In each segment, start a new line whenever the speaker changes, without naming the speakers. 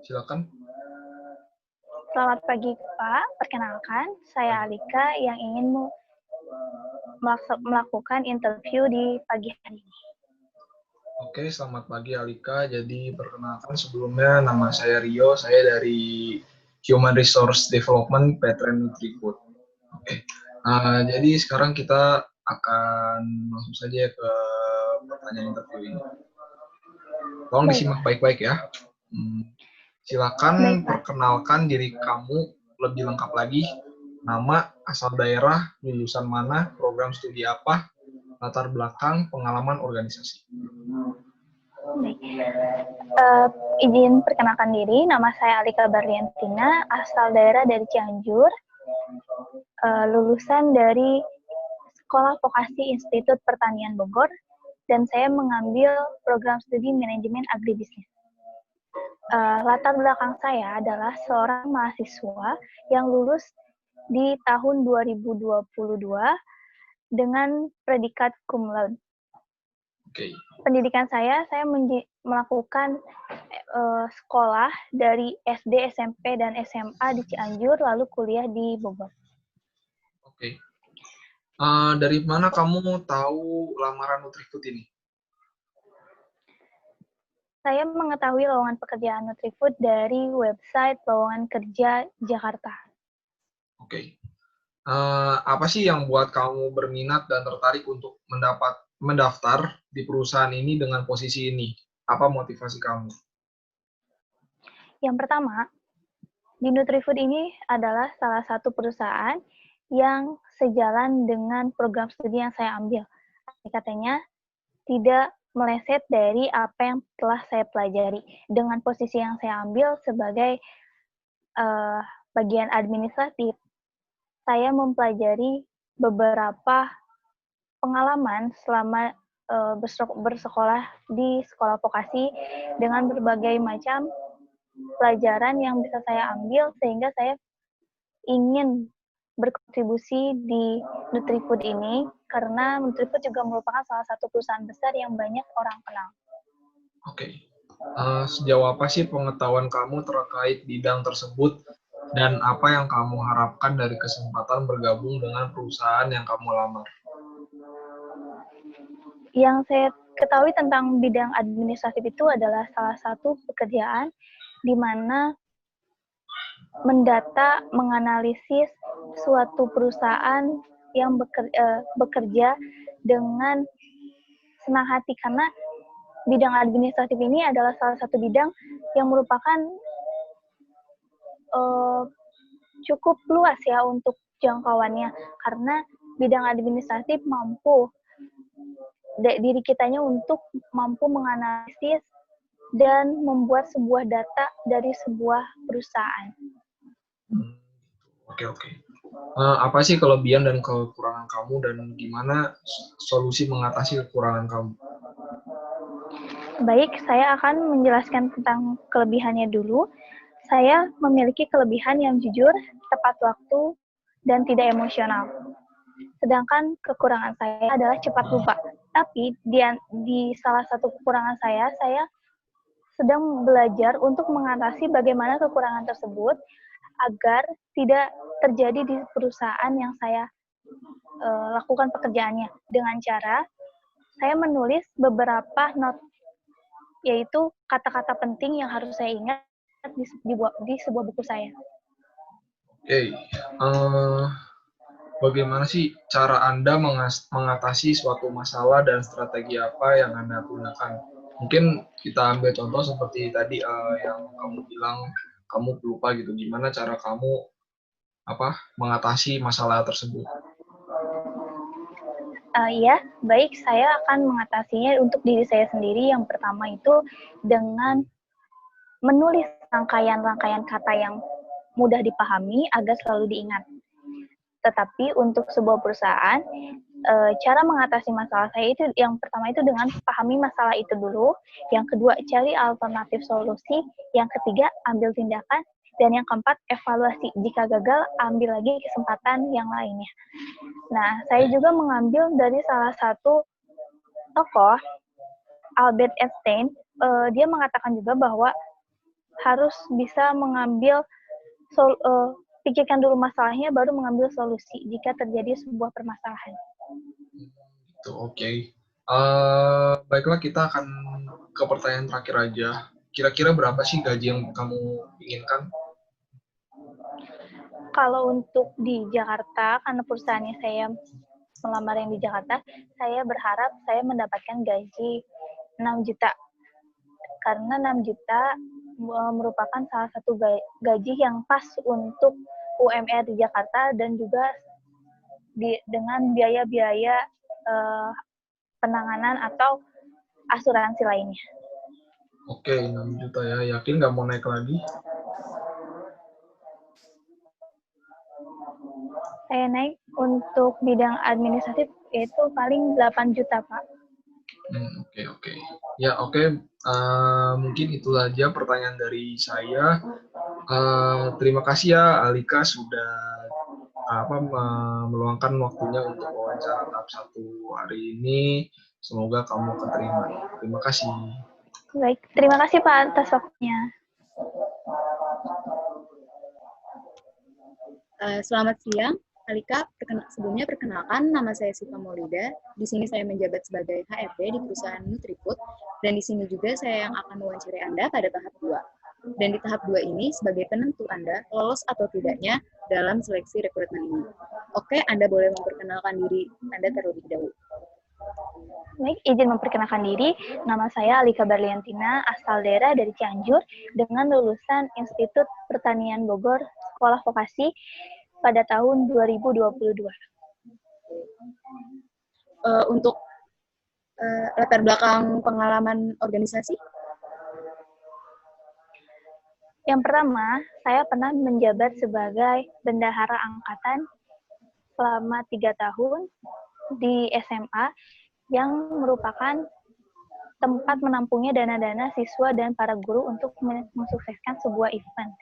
Silakan.
Selamat pagi, Pak. Perkenalkan, saya Alika yang ingin melakukan interview di pagi hari ini.
Oke, selamat pagi Alika. Jadi perkenalkan sebelumnya nama saya Rio, saya dari Human Resource Development Petren Nutrifood. Oke. Jadi sekarang kita akan langsung saja ke pertanyaan interview ini. Tolong disimak baik-baik ya. Silakan perkenalkan diri kamu lebih lengkap lagi. Nama, asal daerah, lulusan mana, program studi apa, latar belakang, pengalaman organisasi.
Baik. Izin perkenalkan diri, nama saya Alika Barliantina, asal daerah dari Cianjur, lulusan dari Sekolah Vokasi Institut Pertanian Bogor, dan saya mengambil program studi manajemen agribisnis. Latar belakang saya adalah seorang mahasiswa yang lulus di tahun 2022 dengan predikat cum laude.
Okay.
Pendidikan saya melakukan sekolah dari SD, SMP, dan SMA di Cianjur, lalu kuliah di Bogor.
Oke. Dari mana kamu tahu lamaran Nutrifood ini?
Saya mengetahui lowongan pekerjaan Nutrifood dari website lowongan kerja Jakarta.
Oke. Apa sih yang buat kamu berminat dan tertarik untuk mendaftar di perusahaan ini dengan posisi ini? Apa motivasi kamu?
Yang pertama, di Nutrifood ini adalah salah satu perusahaan yang sejalan dengan program studi yang saya ambil. Katanya tidak meleset dari apa yang telah saya pelajari. Dengan posisi yang saya ambil sebagai bagian administratif, saya mempelajari beberapa pengalaman selama bersekolah di sekolah vokasi dengan berbagai macam pelajaran yang bisa saya ambil, sehingga saya ingin berkontribusi di Nutrifood ini, karena Nutrifood juga merupakan salah satu perusahaan besar yang banyak orang kenal.
Oke. Sejauh apa sih pengetahuan kamu terkait bidang tersebut dan apa yang kamu harapkan dari kesempatan bergabung dengan perusahaan yang kamu lamar?
Yang saya ketahui tentang bidang administratif itu adalah salah satu pekerjaan di mana mendata, menganalisis suatu perusahaan yang bekerja dengan senang hati, karena bidang administratif ini adalah salah satu bidang yang merupakan cukup luas ya untuk jangkauannya, karena bidang administratif mampu diri kitanya untuk mampu menganalisis dan membuat sebuah data dari sebuah perusahaan.
Oke. Apa sih kelebihan dan kekurangan kamu dan gimana solusi mengatasi kekurangan kamu?
Baik, saya akan menjelaskan tentang kelebihannya dulu. Saya memiliki kelebihan yang jujur, tepat waktu, dan tidak emosional. Sedangkan kekurangan saya adalah cepat lupa. Tapi di salah satu kekurangan saya sedang belajar untuk mengatasi bagaimana kekurangan tersebut agar tidak terjadi di perusahaan yang saya lakukan pekerjaannya, dengan cara saya menulis beberapa note, yaitu kata-kata penting yang harus saya ingat di sebuah buku saya.
Oke. Bagaimana sih cara Anda mengatasi suatu masalah dan strategi apa yang Anda gunakan? Mungkin kita ambil contoh seperti tadi yang kamu bilang kamu lupa gitu. Gimana cara kamu mengatasi masalah tersebut?
Ya, baik, saya akan mengatasinya untuk diri saya sendiri. Yang pertama itu dengan menulis rangkaian-rangkaian kata yang mudah dipahami agar selalu diingat. Tetapi untuk sebuah perusahaan, cara mengatasi masalah saya itu yang pertama itu dengan pahami masalah itu dulu, yang kedua cari alternatif solusi, yang ketiga ambil tindakan, dan yang keempat evaluasi. Jika gagal, ambil lagi kesempatan yang lainnya. Nah, saya juga mengambil dari salah satu tokoh, Albert Einstein, dia mengatakan juga bahwa harus bisa mengambil pikirkan dulu masalahnya baru mengambil solusi jika terjadi sebuah permasalahan.
Itu oke. Baiklah, kita akan ke pertanyaan terakhir aja. Kira-kira berapa sih gaji yang kamu inginkan?
Kalau untuk di Jakarta, karena perusahaannya saya melamar yang di Jakarta, saya berharap saya mendapatkan gaji 6 juta. Karena 6 juta merupakan salah satu gaji yang pas untuk UMR di Jakarta dan juga dengan biaya-biaya penanganan atau asuransi lainnya.
Oke, 6 juta ya. Yakin nggak mau naik lagi?
Saya naik untuk bidang administratif itu paling 8 juta, Pak.
Oke. Ya, oke. Mungkin itu saja pertanyaan dari saya. Terima kasih ya, Alika, sudah meluangkan waktunya untuk wawancara tahap 1 hari ini. Semoga kamu keterima. Terima kasih.
Baik, terima kasih Pak atas waktunya.
Selamat siang, Alika. Sebelumnya perkenalkan, nama saya Siva Maulida. Di sini saya menjabat sebagai HRD di perusahaan Nutriput, dan di sini juga saya yang akan mewawancarai Anda pada tahap 2. Dan di tahap 2 ini, sebagai penentu Anda lolos atau tidaknya dalam seleksi rekrutmen ini. Oke, Anda boleh memperkenalkan diri Anda terlebih dahulu.
Baik, izin memperkenalkan diri. Nama saya Alika Barliantina, asal daerah dari Cianjur, dengan lulusan Institut Pertanian Bogor, Sekolah Vokasi, pada tahun 2022.
Untuk latar belakang pengalaman organisasi?
Yang pertama, saya pernah menjabat sebagai bendahara angkatan selama 3 tahun di SMA, yang merupakan tempat menampungnya dana-dana siswa dan para guru untuk mensukseskan sebuah event.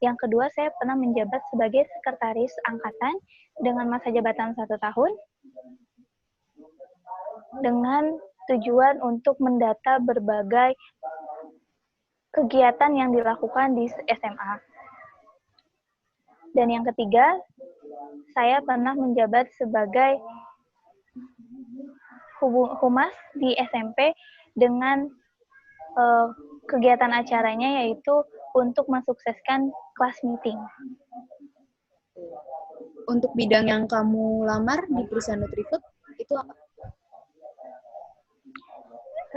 Yang kedua, saya pernah menjabat sebagai sekretaris angkatan dengan masa jabatan 1 tahun, dengan tujuan untuk mendata berbagai kegiatan yang dilakukan di SMA. Dan yang ketiga, saya pernah menjabat sebagai humas di SMP dengan kegiatan acaranya yaitu untuk mensukseskan kelas meeting.
Untuk bidang yang kamu lamar di perusahaan Nutriput, itu apa?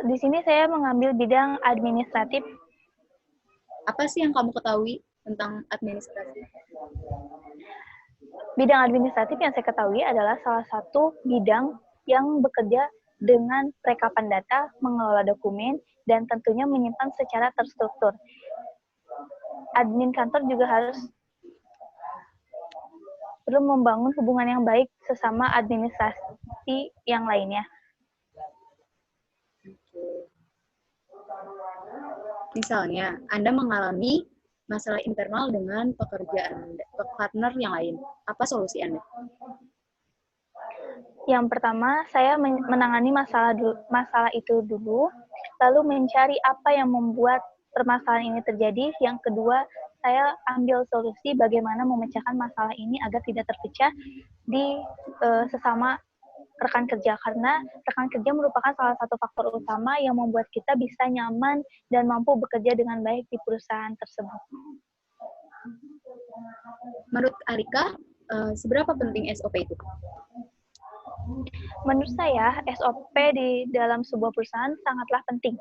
Di sini saya mengambil bidang administratif.
Apa sih yang kamu ketahui tentang administrasi?
Bidang administratif yang saya ketahui adalah salah satu bidang yang bekerja dengan rekapan data, mengelola dokumen, dan tentunya menyimpan secara terstruktur. Admin kantor juga harus perlu membangun hubungan yang baik sesama administrasi yang lainnya.
Misalnya, Anda mengalami masalah internal dengan partner yang lain. Apa solusi Anda?
Yang pertama, saya menangani masalah itu dulu, lalu mencari apa yang membuat permasalahan ini terjadi. Yang kedua, saya ambil solusi bagaimana memecahkan masalah ini agar tidak terpecah di sesama rekan kerja, karena rekan kerja merupakan salah satu faktor utama yang membuat kita bisa nyaman dan mampu bekerja dengan baik di perusahaan tersebut.
Menurut Alika, seberapa penting SOP itu?
Menurut saya, SOP di dalam sebuah perusahaan sangatlah penting,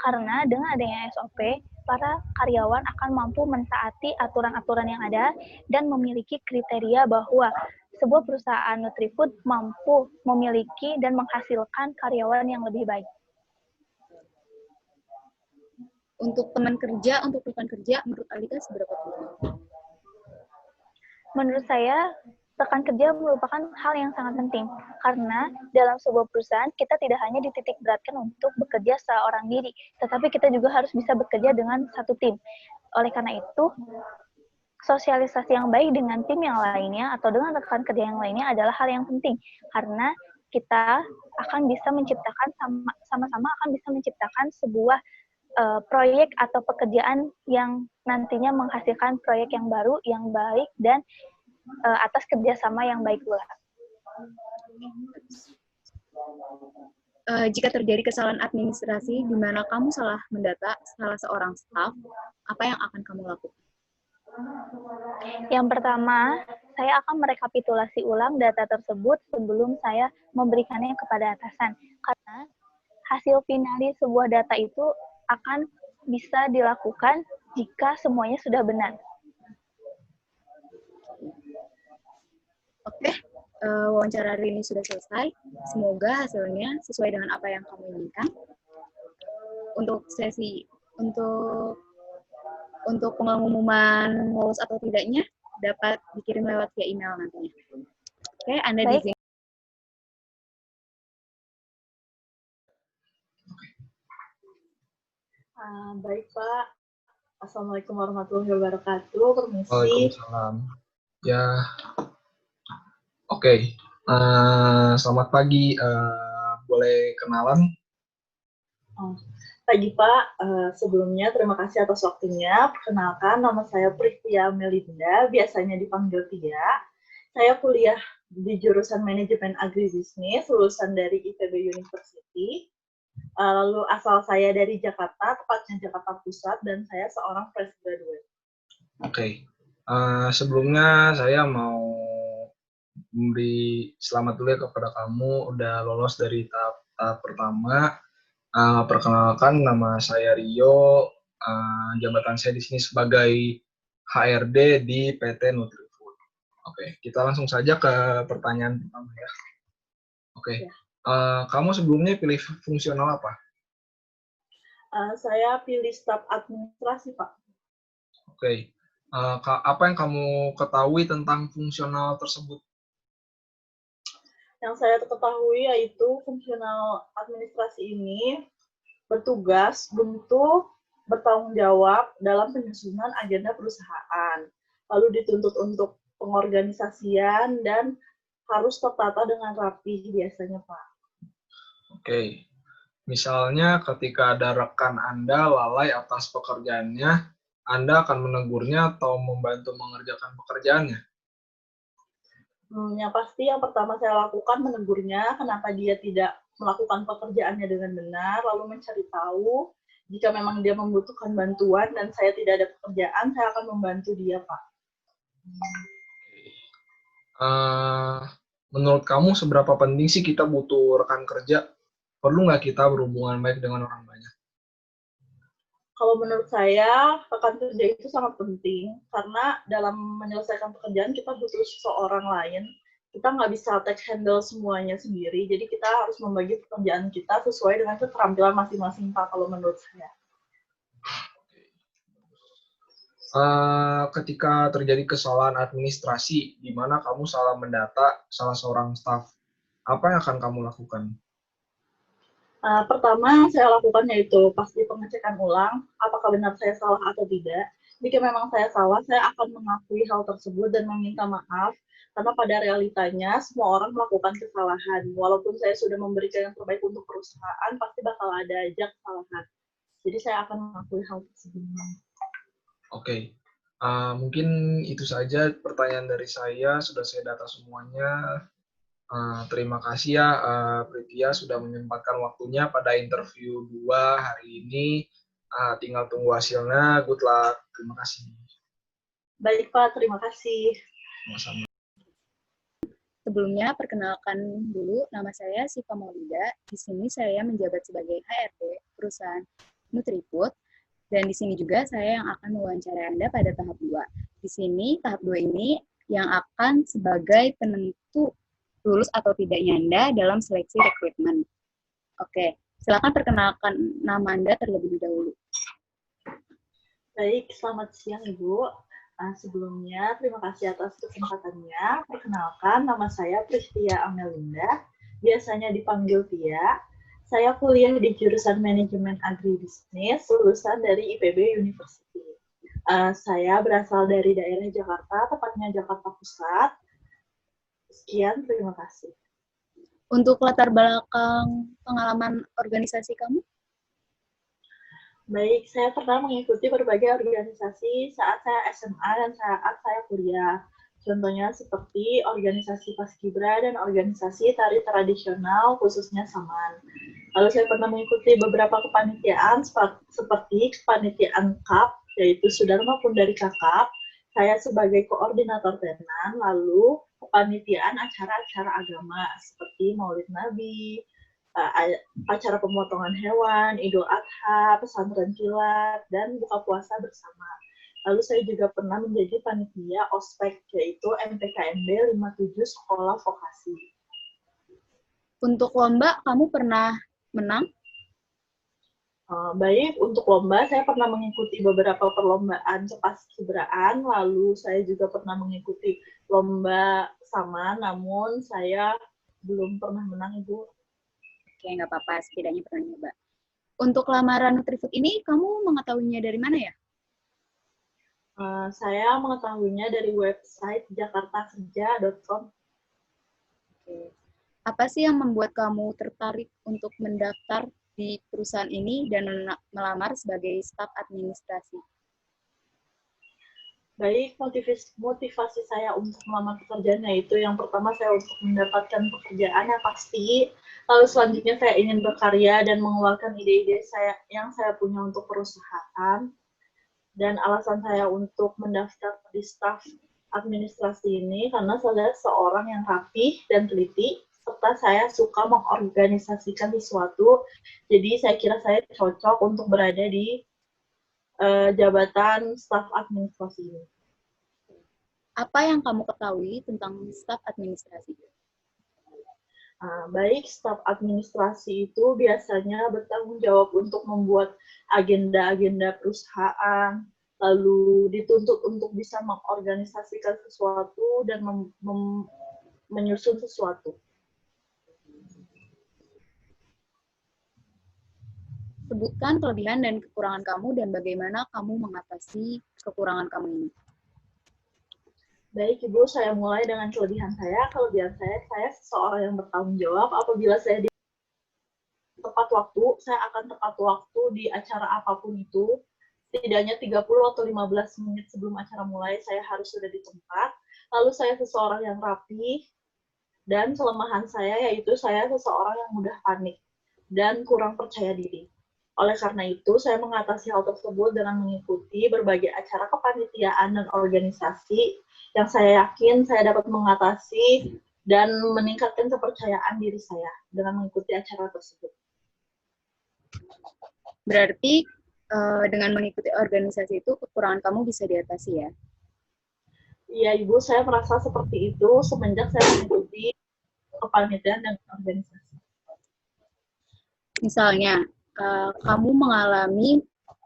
karena dengan adanya SOP, para karyawan akan mampu mentaati aturan-aturan yang ada dan memiliki kriteria bahwa sebuah perusahaan Nutrifood mampu memiliki dan menghasilkan karyawan yang lebih baik.
Untuk teman kerja, untuk rekan kerja, menurut Alika seberapa penting?
Menurut saya, rekan kerja merupakan hal yang sangat penting, karena dalam sebuah perusahaan kita tidak hanya dititik beratkan untuk bekerja seorang diri, tetapi kita juga harus bisa bekerja dengan satu tim. Oleh karena itu, sosialisasi yang baik dengan tim yang lainnya atau dengan rekan kerja yang lainnya adalah hal yang penting, karena kita akan bisa menciptakan sama-sama akan bisa menciptakan sebuah proyek atau pekerjaan yang nantinya menghasilkan proyek yang baru, yang baik, dan atas kerjasama yang baik pula.
Jika terjadi kesalahan administrasi di mana kamu salah mendata salah seorang staf, apa yang akan kamu lakukan?
Yang pertama, saya akan merekapitulasi ulang data tersebut sebelum saya memberikannya kepada atasan. Karena hasil finalis sebuah data itu akan bisa dilakukan jika semuanya sudah benar.
Oke, wawancara hari ini sudah selesai. Semoga hasilnya sesuai dengan apa yang kamu inginkan. Untuk sesi untuk pengumuman lolos atau tidaknya dapat dikirim lewat via email nantinya. Oke, Anda di sini.
Baik, Pak. Assalamualaikum warahmatullahi wabarakatuh. Permisi.
Waalaikumsalam. Ya, oke. Selamat pagi. Boleh kenalan?
Pagi, Pak. Sebelumnya terima kasih atas waktunya. Perkenalkan, nama saya Privia Melinda, biasanya dipanggil Tia. Saya kuliah di jurusan Manajemen Agribisnis, lulusan dari IPB University. Lalu asal saya dari Jakarta, tepatnya Jakarta Pusat, dan saya seorang fresh graduate.
Oke. Sebelumnya saya mau memberi selamat dulu ya kepada kamu udah lolos dari tahap pertama. Perkenalkan, nama saya Rio. Jabatan saya di sini sebagai HRD di PT Nutrifood. Oke, kita langsung saja ke pertanyaan pertama ya. Oke.
Ya.
Kamu sebelumnya pilih fungsional apa?
Saya pilih staf administrasi, Pak.
Oke. Apa yang kamu ketahui tentang fungsional tersebut?
Yang saya ketahui yaitu fungsional administrasi ini bertugas untuk bertanggung jawab dalam penyusunan agenda perusahaan, lalu dituntut untuk pengorganisasian dan harus tertata dengan rapi biasanya, Pak.
Oke. Misalnya ketika ada rekan Anda lalai atas pekerjaannya, Anda akan menegurnya atau membantu mengerjakan pekerjaannya?
Yang pasti yang pertama saya lakukan menegurnya, kenapa dia tidak melakukan pekerjaannya dengan benar, lalu mencari tahu jika memang dia membutuhkan bantuan dan saya tidak ada pekerjaan, saya akan membantu dia, Pak.
Menurut kamu seberapa penting sih kita butuh rekan kerja? Perlu nggak kita berhubungan baik dengan orang banyak?
Kalau menurut saya, rekan kerja itu sangat penting, karena dalam menyelesaikan pekerjaan kita butuh seseorang lain. Kita nggak bisa take handle semuanya sendiri, jadi kita harus membagi pekerjaan kita sesuai dengan keterampilan masing-masing, Pak, kalau menurut saya.
Ketika terjadi kesalahan administrasi, di mana kamu salah mendata salah seorang staf, apa yang akan kamu lakukan?
Pertama yang saya lakukan yaitu pasti pengecekan ulang, apakah benar saya salah atau tidak. Jika memang saya salah, saya akan mengakui hal tersebut dan meminta maaf, karena pada realitanya semua orang melakukan kesalahan. Walaupun saya sudah memberikan yang terbaik untuk perusahaan, pasti bakal ada aja kesalahan. Jadi saya akan mengakui hal tersebut.
Oke. Mungkin itu saja pertanyaan dari saya, sudah saya data semuanya. Terima kasih ya, Privia sudah menyempatkan waktunya pada interview 2 hari ini. Tinggal tunggu hasilnya. Good luck. Terima kasih.
Baik, Pak. Terima kasih.
Sama-sama.
Sebelumnya, perkenalkan dulu, nama saya Siva Maulida. Di sini saya menjabat sebagai HRD perusahaan Nutrifood. Dan di sini juga saya yang akan mewawancarai Anda pada tahap 2. Di sini, tahap 2 ini yang akan sebagai penentu lulus atau tidaknya Anda dalam seleksi rekrutmen. Oke, silakan perkenalkan nama Anda terlebih dahulu.
Baik, selamat siang Ibu. Sebelumnya, terima kasih atas kesempatannya. Perkenalkan, nama saya Privia Melinda, biasanya dipanggil Tia. Saya kuliah di jurusan Manajemen Agribisnis, lulusan dari IPB University. Saya berasal dari daerah Jakarta, tepatnya Jakarta Pusat. Sekian, terima kasih.
Untuk latar belakang pengalaman organisasi kamu?
Baik, saya pernah mengikuti berbagai organisasi saat saya SMA dan saat saya kuliah. Contohnya seperti organisasi Paskibra dan organisasi tari tradisional khususnya Saman. Lalu saya pernah mengikuti beberapa kepanitiaan seperti kepanitiaan KAP, yaitu Sudarma Pundari Kakap. Saya sebagai koordinator tenan, lalu kepanitiaan acara-acara agama seperti Maulid Nabi, acara pemotongan hewan, Idul Adha, pesantren kilat, dan buka puasa bersama. Lalu saya juga pernah menjadi panitia ospek, yaitu MPKMB 57 Sekolah Vokasi.
Untuk lomba, kamu pernah menang?
Baik, untuk lomba saya pernah mengikuti beberapa perlombaan kepaskibraan, lalu saya juga pernah mengikuti lomba sama, namun saya belum pernah menang, Ibu.
Oke, nggak apa-apa, setidaknya pernah nyoba. Untuk lamaran Nutrifood ini, kamu mengetahuinya dari mana ya?
Saya mengetahuinya dari website jakartakerja.com.
Oke. Apa sih yang membuat kamu tertarik untuk mendaftar di perusahaan ini dan melamar sebagai staf administrasi?
Baik, motivasi saya untuk melamar pekerjaan yaitu yang pertama saya untuk mendapatkan pekerjaan yang pasti, lalu selanjutnya saya ingin berkarya dan mengeluarkan ide-ide yang saya punya untuk perusahaan, dan alasan saya untuk mendaftar di staf administrasi ini karena saya seorang yang rapih dan teliti, serta saya suka mengorganisasikan sesuatu, jadi saya kira saya cocok untuk berada di jabatan staf administrasi ini.
Apa yang kamu ketahui tentang staf administrasi?
Baik, staf administrasi itu biasanya bertanggung jawab untuk membuat agenda-agenda perusahaan, lalu dituntut untuk bisa mengorganisasikan sesuatu dan menyusun sesuatu.
Sebutkan kelebihan dan kekurangan kamu dan bagaimana kamu mengatasi kekurangan kamu ini.
Baik, Ibu, saya mulai dengan kelebihan saya. Kelebihan saya seseorang yang bertanggung jawab. Apabila saya di tepat waktu, saya akan tepat waktu di acara apapun itu. Setidaknya 30 atau 15 menit sebelum acara mulai, saya harus sudah di tempat. Lalu saya seseorang yang rapi, dan kelemahan saya yaitu saya seseorang yang mudah panik dan kurang percaya diri. Oleh karena itu, saya mengatasi hal tersebut dengan mengikuti berbagai acara kepanitiaan dan organisasi yang saya yakin saya dapat mengatasi dan meningkatkan kepercayaan diri saya dengan mengikuti acara tersebut.
Berarti dengan mengikuti organisasi itu kekurangan kamu bisa diatasi ya?
Iya, Ibu, saya merasa seperti itu semenjak saya mengikuti kepanitiaan dan organisasi.
Misalnya, kamu mengalami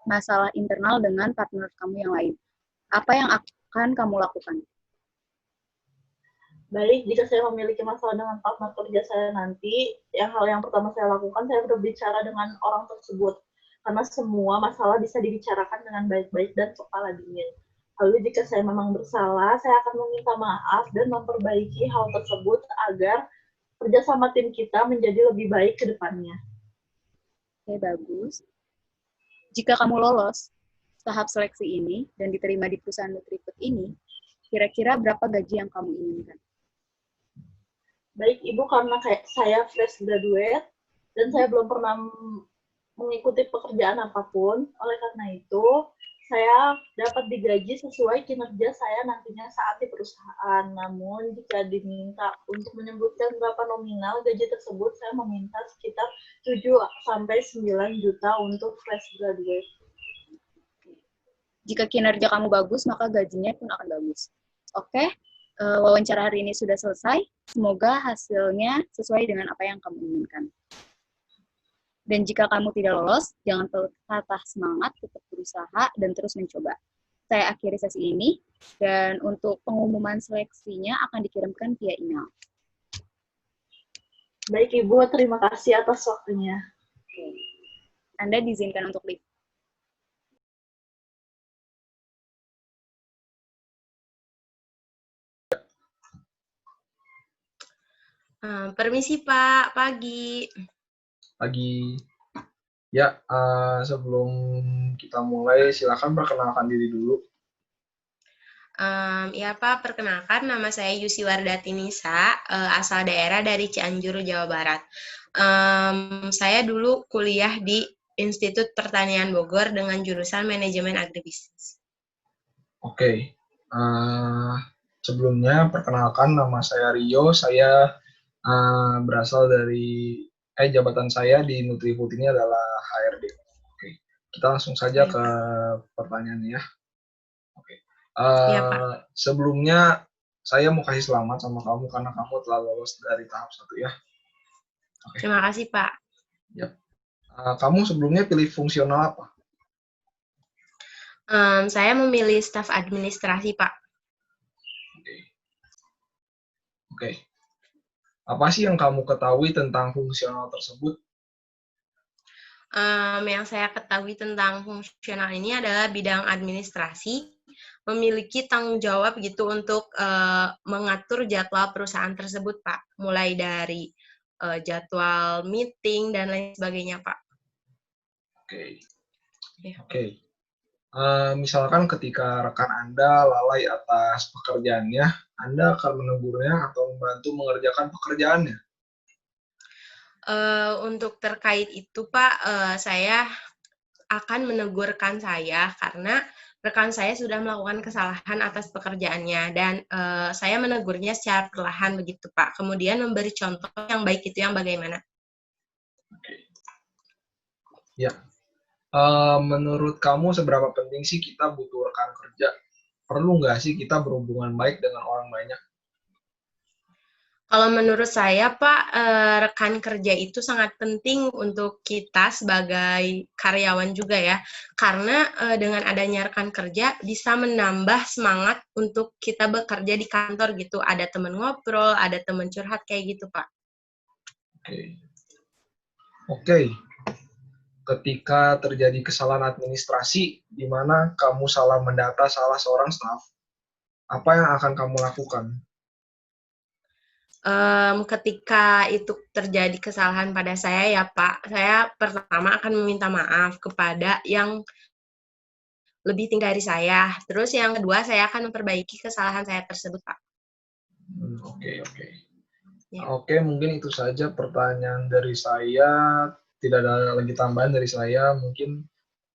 masalah internal dengan partner kamu yang lain. Apa yang akan kamu lakukan?
Baik, jika saya memiliki masalah dengan partner kerja saya nanti, hal yang pertama saya lakukan, saya berbicara dengan orang tersebut. Karena semua masalah bisa dibicarakan dengan baik-baik dan kepala dingin. Lalu jika saya memang bersalah, saya akan meminta maaf dan memperbaiki hal tersebut agar kerjasama tim kita menjadi lebih baik ke depannya.
Oke, bagus. Jika kamu lolos tahap seleksi ini dan diterima di perusahaan Nutrifood ini, kira-kira berapa gaji yang kamu inginkan?
Baik, Ibu, karena saya fresh graduate dan saya belum pernah mengikuti pekerjaan apapun, oleh karena itu saya dapat digaji sesuai kinerja saya nantinya saat di perusahaan. Namun jika diminta untuk menyebutkan berapa nominal gaji tersebut, saya meminta sekitar 7-9 juta untuk fresh graduate.
Jika kinerja kamu bagus, maka gajinya pun akan bagus. Oke, wawancara hari ini sudah selesai. Semoga hasilnya sesuai dengan apa yang kamu inginkan. Dan jika kamu tidak lolos, jangan patah semangat, tetap berusaha, dan terus mencoba. Saya akhiri sesi ini, dan untuk pengumuman seleksinya akan dikirimkan via email.
Baik, Ibu, terima kasih atas waktunya.
Oke. Anda diizinkan untuk leave.
Permisi Pak, pagi.
Pagi. Ya, sebelum kita mulai, silakan perkenalkan diri dulu.
Ya Pak, perkenalkan nama saya Yusi Wardati Nisa, asal daerah dari Cianjur, Jawa Barat. Saya dulu kuliah di Institut Pertanian Bogor dengan jurusan Manajemen Agribisnis.
Oke, sebelumnya perkenalkan nama saya Rio, saya berasal dari, jabatan saya di Nutrifood ini adalah HRD. Oke, kita langsung saja ke pertanyaannya ya. Oke.
Iya, Pak.
Sebelumnya saya mau kasih selamat sama kamu karena kamu telah lolos dari tahap 1 ya. Oke.
Terima kasih, Pak.
Yap. Kamu sebelumnya pilih fungsional apa?
Saya memilih staf administrasi, Pak.
Oke. Apa sih yang kamu ketahui tentang fungsional tersebut?
Yang saya ketahui tentang fungsional ini adalah bidang administrasi, memiliki tanggung jawab gitu untuk mengatur jadwal perusahaan tersebut, Pak. Mulai dari jadwal meeting dan lain sebagainya, Pak.
Oke.
Ya.
Oke. Misalkan ketika rekan Anda lalai atas pekerjaannya, Anda akan menegurnya atau membantu mengerjakan pekerjaannya?
Untuk terkait itu, Pak, saya akan menegurkan saya karena rekan saya sudah melakukan kesalahan atas pekerjaannya dan saya menegurnya secara perlahan begitu, Pak. Kemudian memberi contoh yang baik itu yang bagaimana?
Oke. Ya. Menurut kamu seberapa penting sih kita butuh rekan kerja? Perlu nggak sih kita berhubungan baik dengan orang banyak?
Kalau menurut saya, Pak, rekan kerja itu sangat penting untuk kita sebagai karyawan juga ya. Karena dengan adanya rekan kerja bisa menambah semangat untuk kita bekerja di kantor gitu. Ada teman ngobrol, ada teman curhat kayak gitu, Pak.
Oke. Ketika terjadi kesalahan administrasi, di mana kamu salah mendata salah seorang staf, apa yang akan kamu lakukan?
Ketika itu terjadi kesalahan pada saya ya Pak, saya pertama akan meminta maaf kepada yang lebih tinggi dari saya. Terus yang kedua, saya akan memperbaiki kesalahan saya tersebut, Pak.
Oke.
Ya.
Oke, mungkin itu saja pertanyaan dari saya. Tidak ada lagi tambahan dari saya. Mungkin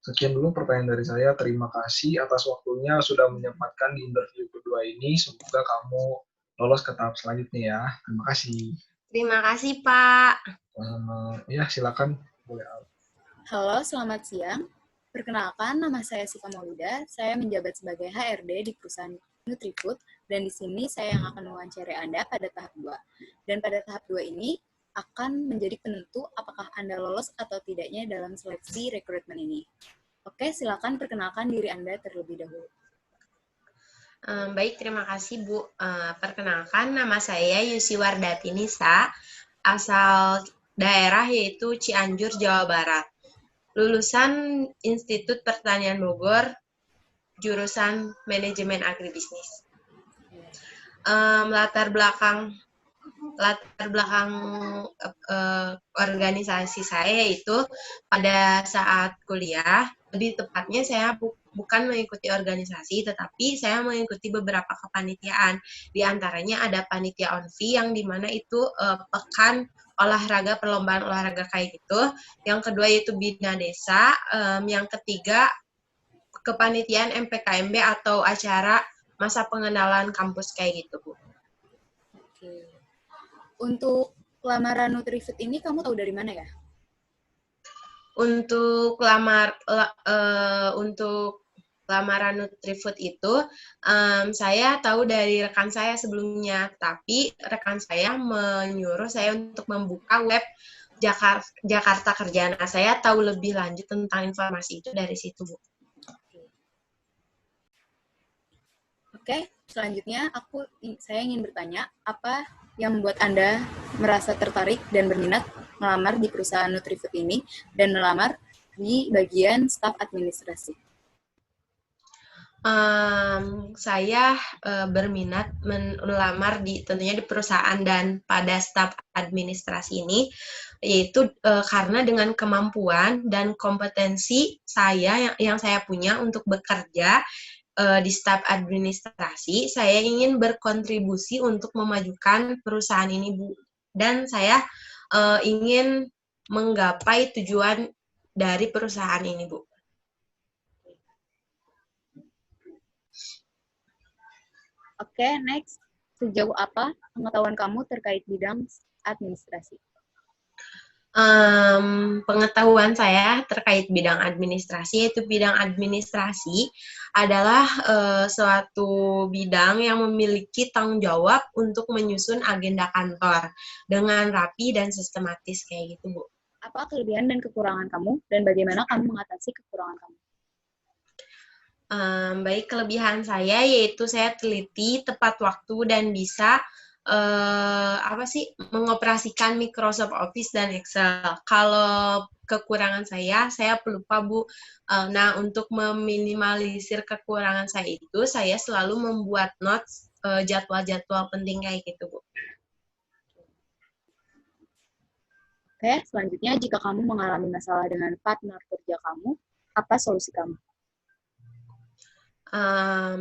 sekian dulu pertanyaan dari saya. Terima kasih atas waktunya sudah menyempatkan di interview kedua ini. Semoga kamu lolos ke tahap selanjutnya ya. Terima kasih.
Terima kasih, Pak.
Ya, silakan.
Halo, selamat siang. Perkenalkan, nama saya Siva Maulida. Saya menjabat sebagai HRD di perusahaan Nutrifood, dan di sini saya yang akan mewawancari Anda pada tahap 2. Dan pada tahap 2 ini akan menjadi penentu apakah Anda lolos atau tidaknya dalam seleksi rekrutmen ini. Oke, silakan perkenalkan diri Anda terlebih dahulu.
Baik, terima kasih Bu. Perkenalkan, nama saya Yusi Wardati Nisa, asal daerah yaitu Cianjur, Jawa Barat. Lulusan Institut Pertanian Bogor, jurusan Manajemen Agribisnis. Latar belakang organisasi saya itu pada saat kuliah, lebih tepatnya saya bukan mengikuti organisasi, tetapi saya mengikuti beberapa kepanitiaan. Di antaranya ada panitia ONVI yang dimana itu pekan olahraga, perlombaan olahraga kayak gitu. Yang kedua yaitu Bina Desa. Yang ketiga kepanitiaan MPKMB atau acara masa pengenalan kampus kayak gitu, Bu.
Oke. Untuk lamaran Nutrifood ini kamu tahu dari mana ya?
Untuk lamaran Nutrifood itu saya tahu dari rekan saya sebelumnya, tapi rekan saya menyuruh saya untuk membuka web Jakarta Kerja. Nah, saya tahu lebih lanjut tentang informasi itu dari situ, Bu.
Oke, selanjutnya saya ingin bertanya, apa yang membuat Anda merasa tertarik dan berminat melamar di perusahaan Nutrifood ini dan melamar di bagian staf administrasi?
Saya berminat melamar tentunya di perusahaan dan pada staf administrasi ini, yaitu karena dengan kemampuan dan kompetensi saya yang saya punya untuk bekerja di staf administrasi, saya ingin berkontribusi untuk memajukan perusahaan ini, Bu. Dan saya ingin menggapai tujuan dari perusahaan ini, Bu.
Oke, next. Sejauh apa pengetahuan kamu terkait bidang administrasi?
Pengetahuan saya terkait bidang administrasi, yaitu bidang administrasi adalah suatu bidang yang memiliki tanggung jawab untuk menyusun agenda kantor dengan rapi dan sistematis kayak gitu, Bu.
Apa kelebihan dan kekurangan kamu, dan bagaimana kamu mengatasi kekurangan kamu?
Baik, kelebihan saya yaitu saya teliti, tepat waktu, dan bisa mengoperasikan Microsoft Office dan Excel. Kalau kekurangan saya pelupa, Bu. Nah, untuk meminimalisir kekurangan saya itu, saya selalu membuat notes jadwal-jadwal penting kayak gitu, Bu.
Oke, selanjutnya jika kamu mengalami masalah dengan partner kerja kamu, apa solusi kamu?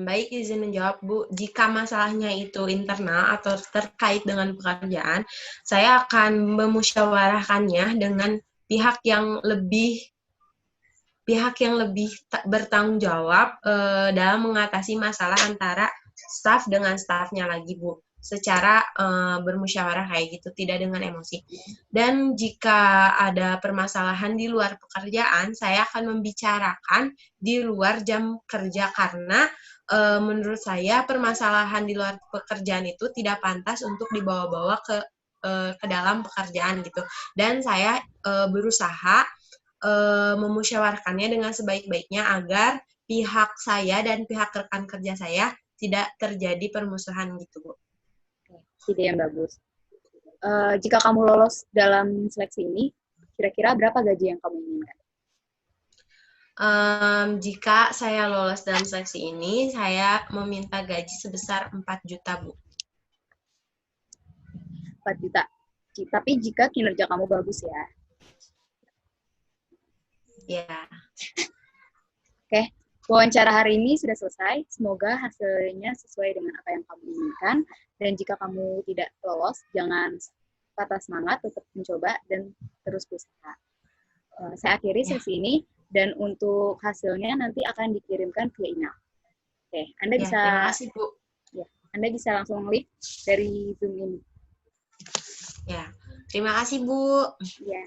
Baik, izin menjawab, Bu. Jika masalahnya itu internal atau terkait dengan pekerjaan, saya akan memusyawarahkannya dengan pihak yang lebih bertanggung jawab dalam mengatasi masalah antara staf dengan stafnya lagi, Bu. Secara bermusyawarah kayak gitu, tidak dengan emosi. Dan jika ada permasalahan di luar pekerjaan, saya akan membicarakan di luar jam kerja karena menurut saya permasalahan di luar pekerjaan itu tidak pantas untuk dibawa-bawa ke dalam pekerjaan gitu. Dan saya berusaha memusyawarahkannya dengan sebaik-baiknya agar pihak saya dan pihak rekan kerja saya tidak terjadi permusuhan gitu, Bu.
Ide yang bagus. Jika kamu lolos dalam seleksi ini, kira-kira berapa gaji yang kamu inginkan?
Jika saya lolos dalam seleksi ini, saya meminta gaji sebesar 4 juta, Bu.
4 juta. Tapi jika kinerja kamu bagus ya.
Ya.
Oke, wawancara hari ini sudah selesai. Semoga hasilnya sesuai dengan apa yang kamu inginkan. Dan jika kamu tidak lolos, jangan patah semangat, tetap mencoba dan terus berusaha. Saya akhiri sesi ini, dan untuk hasilnya nanti akan dikirimkan via email. Oke, Anda bisa.
Terima kasih, Bu.
Ya, Anda bisa langsung live dari Zoom ini.
Ya, terima kasih, Bu.
Ya.